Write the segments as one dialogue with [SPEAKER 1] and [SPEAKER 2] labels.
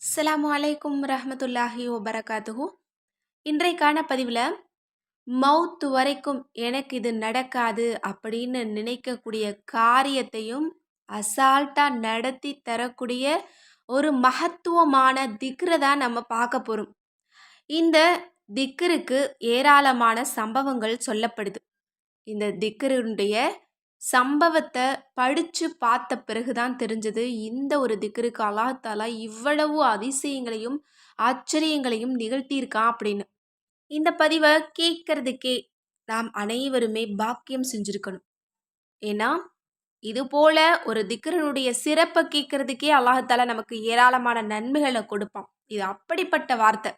[SPEAKER 1] அஸ்ஸலாமு அலைக்கும் ரஹ்மத்துல்லாஹி வபரகாத்துஹு. இன்றைக்கான பதிவில் மவுத் வரைக்கும் எனக்கு இது நடக்காது அப்படின்னு நினைக்கக்கூடிய காரியத்தையும் அசால்ட்டா நடத்தி தரக்கூடிய ஒரு மகத்துவமான திக்ரை தான் நம்ம பார்க்க போகிறோம். இந்த திக்ருக்கு ஏராளமான சம்பவங்கள் சொல்லப்படுது. இந்த திக்ருடைய சம்பவத்தை படிச்சு பார்த்த பிறகுதான் தெரிஞ்சது, இந்த ஒரு திக்ருக்கு அல்லாஹ் தாலா இவ்வளவு அதிசயங்களையும் ஆச்சரியங்களையும் நிகழ்த்தியிருக்கான் அப்படின்னு. இந்த பதிவை கேட்கறதுக்கே நாம் அனைவருமே பாக்கியம் செஞ்சிருக்கணும். ஏன்னா இது போல ஒரு திக்ரனுடைய சிறப்பை கேட்கறதுக்கே அல்லாஹ் தாலா நமக்கு ஏராளமான நன்மைகளை கொடுப்பான். இது அப்படிப்பட்ட வார்த்தை.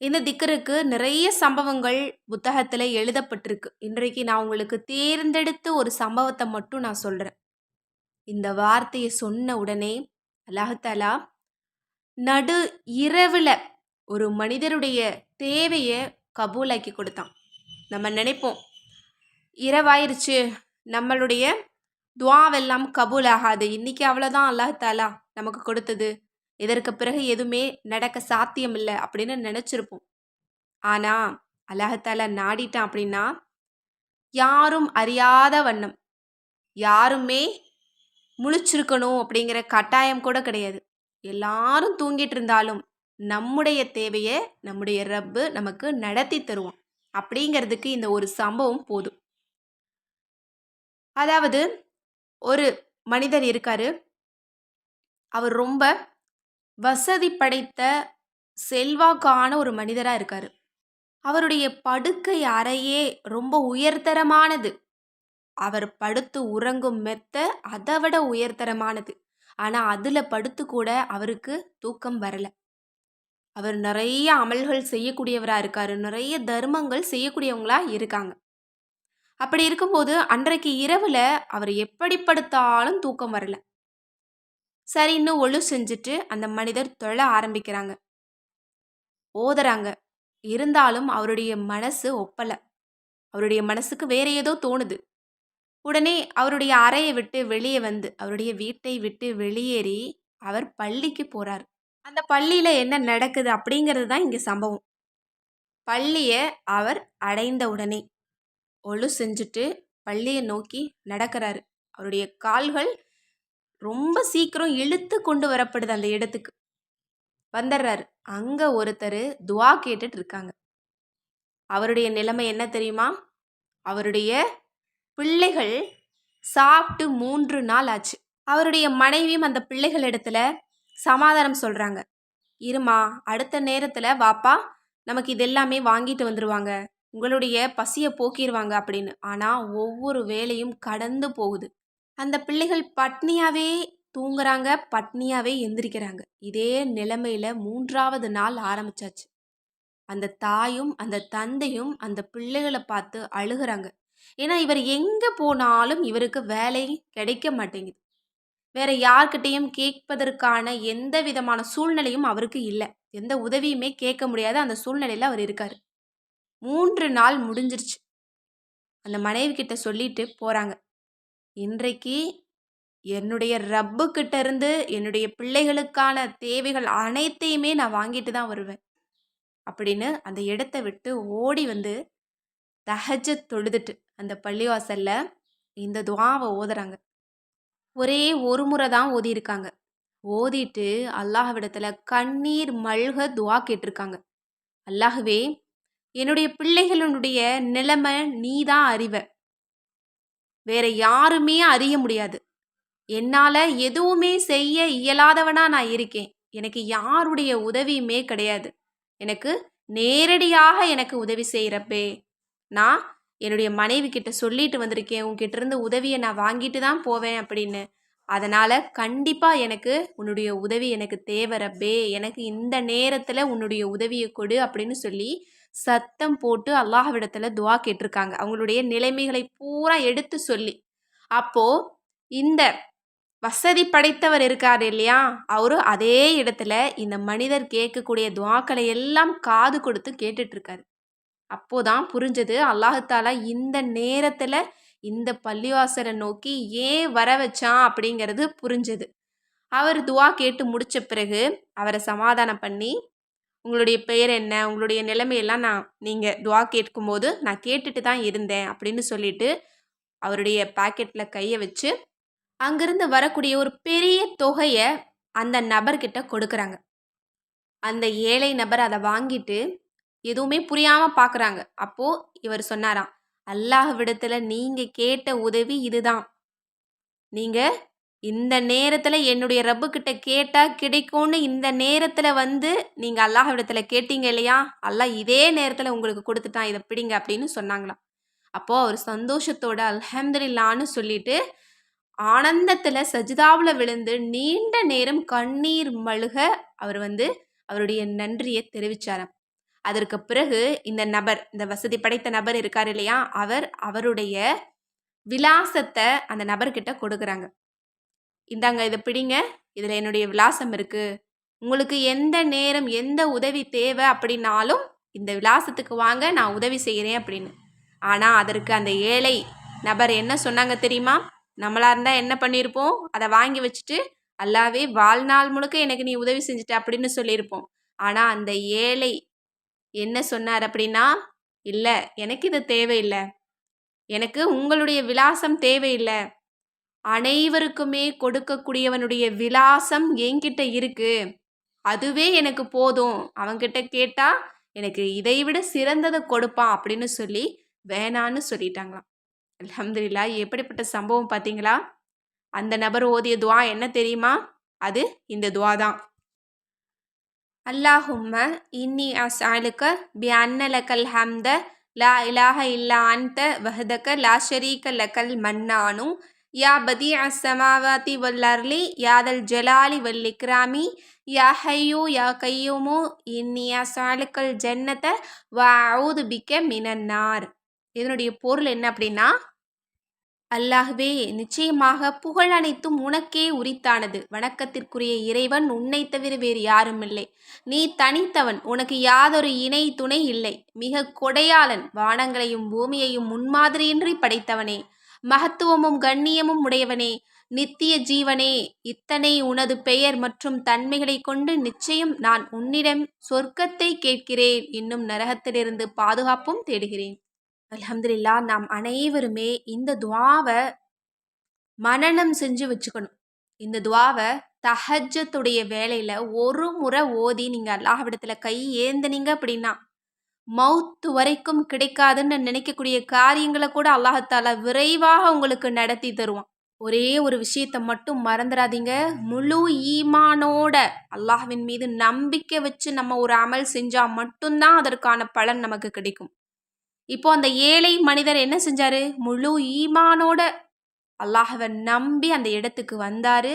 [SPEAKER 1] இந்த திக்ருக்கு நிறைய சம்பவங்கள் புத்தகத்தில் எழுதப்பட்டிருக்கு. இன்றைக்கு நான் உங்களுக்கு தேர்ந்தெடுத்து ஒரு சம்பவத்தை மட்டும் நான் சொல்கிறேன். இந்த வார்த்தையை சொன்ன உடனே அல்லாஹாலா நடு இரவில் ஒரு மனிதருடைய தேவையை கபூலாக்கி கொடுத்தான். நம்ம நினைப்போம், இரவாயிருச்சு, நம்மளுடைய துவாவெல்லாம் கபூல் ஆகாது, இன்னைக்கு அவ்வளோதான் அல்லாஹாலா நமக்கு கொடுத்தது, இதற்கு பிறகு எதுவுமே நடக்க சாத்தியம் இல்லை அப்படின்னு நினச்சிருப்போம். ஆனால் அல்லாஹாலா நாடிட்டான் அப்படின்னா யாரும் அறியாத வண்ணம், யாருமே முழிச்சிருக்கணும் அப்படிங்கிற கட்டாயம் கூட கிடையாது. எல்லாரும் தூங்கிட்டு இருந்தாலும் நம்முடைய தேவையை நம்முடைய ரப்பு நமக்கு நடத்தி தருவான். அப்படிங்கிறதுக்கு இந்த ஒரு சம்பவம் போதும். அதாவது ஒரு மனிதர் இருக்காரு. அவர் ரொம்ப வசதி படைத்த செல்வாக்கான ஒரு மனிதராக இருக்காரு. அவருடைய படுக்கை அறையே ரொம்ப உயர்தரமானது. அவர் படுத்து உறங்கும் மெத்த அதை விட உயர்தரமானது. ஆனால் அதில் படுத்து கூட அவருக்கு தூக்கம் வரலை. அவர் நிறைய அமல்கள் செய்யக்கூடியவராக இருக்காரு, நிறைய தர்மங்கள் செய்யக்கூடியவங்களா இருக்காங்க. அப்படி இருக்கும்போது அன்றைக்கு இரவில் அவர் எப்படி படுத்தாலும் தூக்கம் வரல. சரின்னு ஒழு செஞ்சுட்டு அந்த மனிதர் தொழ ஆரம்பிக்கிறாங்க, ஓதுறாங்க. இருந்தாலும் அவருடைய மனசு ஒப்பலை. அவருடைய மனசுக்கு வேற ஏதோ தோணுது. உடனே அவருடைய அறையை விட்டு வெளியே வந்து, அவருடைய வீட்டை விட்டு வெளியேறி அவர் பள்ளிக்கு போறார். அந்த பள்ளியில் என்ன நடக்குது அப்படிங்கிறது தான் இங்கே சம்பவம். பள்ளியை அவர் அடைந்த உடனே ஒழு செஞ்சுட்டு பள்ளியை நோக்கி நடக்கிறாரு. அவருடைய கால்கள் ரொம்ப சீக்கிரம் இழுத்து கொண்டு வரப்படுது. அந்த இடத்துக்கு வந்துடுறாரு. அங்கே ஒருத்தர் துவா கேட்டுட்டு இருக்காங்க. அவருடைய நிலைமை என்ன தெரியுமா? அவருடைய பிள்ளைகள் சாப்பிட்டு 3 நாள் ஆச்சு. அவருடைய மனைவியும் அந்த பிள்ளைகள் இடத்துல சமாதானம் சொல்கிறாங்க. இருமா, அடுத்த நேரத்தில் வாப்பா, நமக்கு இதெல்லாமே வாங்கிட்டு வந்துடுவாங்க, உங்களுடைய பசியை போக்கிடுவாங்க அப்படின்னு. ஆனால் ஒவ்வொரு வேலையும் கடந்து போகுது. அந்த பிள்ளைகள் பட்னியாகவே தூங்குறாங்க, பட்னியாகவே எந்திரிக்கிறாங்க. இதே நிலைமையில் 3வது நாள் ஆரம்பிச்சாச்சு. அந்த தாயும் அந்த தந்தையும் அந்த பிள்ளைகளை பார்த்து அழுகிறாங்க. ஏன்னா இவர் எங்கே போனாலும் இவருக்கு வேலை கிடைக்க மாட்டேங்குது. வேற யார்கிட்டையும் கேட்பதற்கான எந்த விதமான சூழ்நிலையும் அவருக்கு இல்லை. எந்த உதவியுமே கேட்க முடியாத அந்த சூழ்நிலையில் அவர் இருக்கார். 3 நாள் முடிஞ்சிருச்சு. அந்த மனைவி கிட்ட சொல்லிட்டு போகிறாங்க, இன்றைக்கு என்னுடைய ரப்பு கிட்ட இருந்து என்னுடைய பிள்ளைகளுக்கான தேவைகள் அனைத்தையுமே நான் வாங்கிட்டு தான் வருவேன் அப்படின்னு அந்த இடத்த விட்டு ஓடி வந்து தஹஜ்ஜத் தொழுதுட்டு அந்த பள்ளிவாசல்ல இந்த துஆவை ஓதுறாங்க. ஒரே ஒரு முறை தான் ஓதியிருக்காங்க. ஓதிட்டு அல்லாஹ்விடத்துல கண்ணீர் மல்க துஆ கேட்டிருக்காங்க. அல்லாஹ்வே, என்னுடைய பிள்ளைகளுடைய நிலைமை நீ தான் அறிவ, வேற யாருமே அறிய முடியாது. என்னால் எதுவுமே செய்ய இயலாதவனா நான் இருக்கேன். எனக்கு யாருடைய உதவியுமே கிடையாது. எனக்கு நேரடியாக எனக்கு உதவி செய்கிறப்பே, நான் என்னுடைய மனைவி கிட்ட சொல்லிட்டு வந்திருக்கேன், உன்கிட்ட இருந்து உதவியை நான் வாங்கிட்டு தான் போவேன் அப்படின்னு. அதனால் கண்டிப்பாக எனக்கு உன்னுடைய உதவி எனக்கு தேவை ரப்பே, எனக்கு இந்த நேரத்தில் உன்னுடைய உதவியை கொடு அப்படின்னு சொல்லி சத்தம் போட்டு அல்லாஹ்விடத்தில் துஆ கேட்டிருக்காங்க. அவங்களுடைய நிலைமைகளை பூரா எடுத்து சொல்லி. அப்போது இந்த வசதி படைத்தவர் இருக்கார் இல்லையா, அவரு அதே இடத்துல இந்த மனிதர் கேட்கக்கூடிய துஆக்களை எல்லாம் காது கொடுத்து கேட்டுட்ருக்காரு. அப்போதான் புரிஞ்சது, அல்லாஹாலா இந்த நேரத்தில் இந்த பள்ளிவாசலை நோக்கி ஏன் வர வச்சான் அப்படிங்கிறது புரிஞ்சது. அவர் துவா கேட்டு முடிச்ச பிறகு அவரை சமாதானம் பண்ணி, உங்களுடைய பெயர் என்ன, உங்களுடைய நிலைமையெல்லாம் நீங்கள் துவா கேட்கும்போது நான் கேட்டுட்டு தான் இருந்தேன் அப்படின்னு சொல்லிட்டு அவருடைய பாக்கெட்டில் கையை வச்சு அங்கிருந்து வரக்கூடிய ஒரு பெரிய தொகையை அந்த நபர்கிட்ட கொடுக்குறாங்க. அந்த ஏழை நபர் அதை வாங்கிட்டு எதுவுமே புரியாமல் பார்க்குறாங்க. அப்போது இவர் சொன்னாராம், அல்லாஹ்விடத்தில் நீங்கள் கேட்ட உதவி இதுதான். நீங்கள் இந்த நேரத்தில் என்னுடைய ரப்புக்கிட்ட கேட்டால் கிடைக்கும்னு இந்த நேரத்தில் வந்து நீங்கள் அல்லாஹ்விடத்தில் கேட்டீங்க இல்லையா, அல்லாஹ் இதே நேரத்தில் உங்களுக்கு கொடுத்துட்டான், இதை பிடிங்க அப்படின்னு சொன்னாங்களாம். அப்போது அவர் சந்தோஷத்தோட அல்ஹம்துலில்லான்னு சொல்லிட்டு ஆனந்தத்தில் சஜிதாவில் விழுந்து நீண்ட நேரம் கண்ணீர் மழுக அவர் வந்து அவருடைய நன்றியை தெரிவித்தாராம். அதற்கு பிறகு இந்த நபர், இந்த வசதி படைத்த நபர் இருக்கார் இல்லையா, அவருடைய விலாசத்தை அந்த நபர்கிட்ட கொடுக்குறாங்க. இந்தாங்க இதை பிடிங்க, இதில் என்னுடைய விலாசம் இருக்குது, உங்களுக்கு எந்த நேரம் எந்த உதவி தேவை அப்படின்னாலும் இந்த விலாசத்துக்கு வாங்க, நான் உதவி செய்கிறேன் அப்படின்னு. ஆனால் அதற்கு அந்த ஏழை நபர் என்ன சொன்னாங்க தெரியுமா? நம்மளாக இருந்தால் என்ன பண்ணியிருப்போம், அதை வாங்கி வச்சுட்டு அல்லாவே வாழ்நாள் முழுக்க எனக்கு நீ உதவி செஞ்சுட்ட அப்படின்னு சொல்லியிருப்போம். ஆனால் அந்த ஏழை என்ன சொன்னார் அப்படின்னா, இல்லை எனக்கு இது தேவையில்லை, எனக்கு உங்களுடைய விலாசம் தேவையில்லை, அனைவருக்குமே கொடுக்கக்கூடியவனுடைய விலாசம் என்கிட்ட இருக்கு, அதுவே எனக்கு போதும், அவன்கிட்ட கேட்டால் எனக்கு இதைவிட சிறந்ததை கொடுப்பான் அப்படின்னு சொல்லி வேணான்னு சொல்லிட்டாங்களாம். அல்ஹம்துலில்லாஹ், எப்படிப்பட்ட சம்பவம் பார்த்தீங்களா? அந்த நபர் ஓதிய துவா என்ன தெரியுமா? அது இந்த துவா தான். அல்லாஹும்ம இன்னி அஸ்அலுக பி அன்ன லக்கல் ஹம்த லா இலாஹ இல்லா அன்த வஹ்தக லா ஷரீக லக்கல் மன்னானு யா பதி அஸ்ஸமாவாதி வல் அர்லி யாதல் ஜலாலி வல் இக்ராமி யா ஹய்யூ யா கையூமு இன்னி அஸ்அலுக்கல் ஜன்னத வ அஊது பிக்க மினன்னார். இதனுடைய பொருள் என்ன அப்படின்னா, அல்லாஹ்வே, நிச்சயமாக புகழ் அனைத்தும் உனக்கே உரித்தானது. வணக்கத்திற்குரிய இறைவன் உன்னை தவிர வேறு யாரும் இல்லை. நீ தனித்தவன், உனக்கு யாதொரு இணை துணை இல்லை. மிக கொடையாளன், வானங்களையும் பூமியையும் முன்மாதிரியின்றி படைத்தவனே, மகத்துவமும் கண்ணியமும் உடையவனே, நித்திய ஜீவனே, இத்தனை உனது பெயர் மற்றும் தன்மைகளை கொண்டு நிச்சயம் நான் உன்னிடம் சொர்க்கத்தை கேட்கிறேன், இன்னும் நரகத்திலிருந்து பாதுகாப்பும் தேடுகிறேன். அல்ஹம்துலில்லாஹ், நாம் அனைவருமே இந்த துவாவை மனனம் செஞ்சு வச்சுக்கணும். இந்த துவாவை தஹஜ்ஜத்துடைய வேலையில் ஒரு முறை ஓதி நீங்கள் அல்லாஹ்விடத்தில் கை ஏந்தினீங்க அப்படின்னா, மௌத்து வரைக்கும் கிடைக்காதுன்னு நினைக்கக்கூடிய காரியங்களை கூட அல்லாஹாலா விரைவாக உங்களுக்கு நடத்தி தருவான். ஒரே ஒரு விஷயத்தை மட்டும் மறந்துடாதீங்க, முழு ஈமானோட அல்லாஹ்வின் மீது நம்பிக்கை வச்சு நம்ம ஒரு அமல் செஞ்சால் மட்டும்தான் அதற்கான பலன் நமக்கு கிடைக்கும். இப்போ அந்த ஏழை மனிதர் என்ன செஞ்சாரு? முழு ஈமானோட அல்லாஹ்வை நம்பி அந்த இடத்துக்கு வந்தாரு.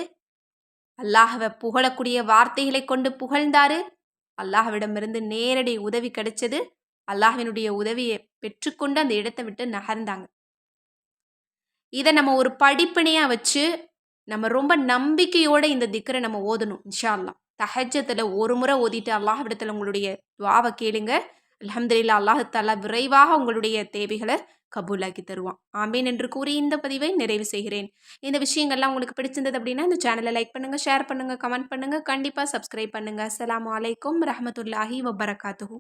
[SPEAKER 1] அல்லாஹ்வை புகழக்கூடிய வார்த்தைகளை கொண்டு புகழ்ந்தாரு. அல்லாஹ்விடமிருந்து நேரடி உதவி கிடைச்சது. அல்லாஹ்வினுடைய உதவியை பெற்றுக்கொண்டு அந்த இடத்தை விட்டு நகர்ந்தாங்க. இதை நம்ம ஒரு படிப்பினையாக வச்சு நம்ம ரொம்ப நம்பிக்கையோட இந்த திக்ரை நம்ம ஓதணும். இன்ஷா அல்லாஹ் தஹஜ்ஜத்தில் ஒரு முறை ஓதிட்டு அல்லாஹ்விடத்தில் உங்களுடைய துஆவை கேளுங்க. அல்ஹம்துலில்லாஹ், அல்லாஹ் தஆலா விரைவாக உங்களுடைய தேவைகளை கபூலாக்கி தருவான். ஆமீன் என்று கூறி இந்த பதிவை நிறைவு செய்கிறேன். இந்த விஷயங்கள்லாம் உங்களுக்கு பிடிச்சிருந்தது அப்படின்னா இந்த சேனலை லைக் பண்ணுங்கள், ஷேர் பண்ணுங்கள், கமெண்ட் பண்ணுங்கள், கண்டிப்பாக சப்ஸ்கிரைப் பண்ணுங்கள். அஸ்ஸலாமு அலைக்கும் ரஹ்மத்துல்லாஹி வபரகாத்துஹு.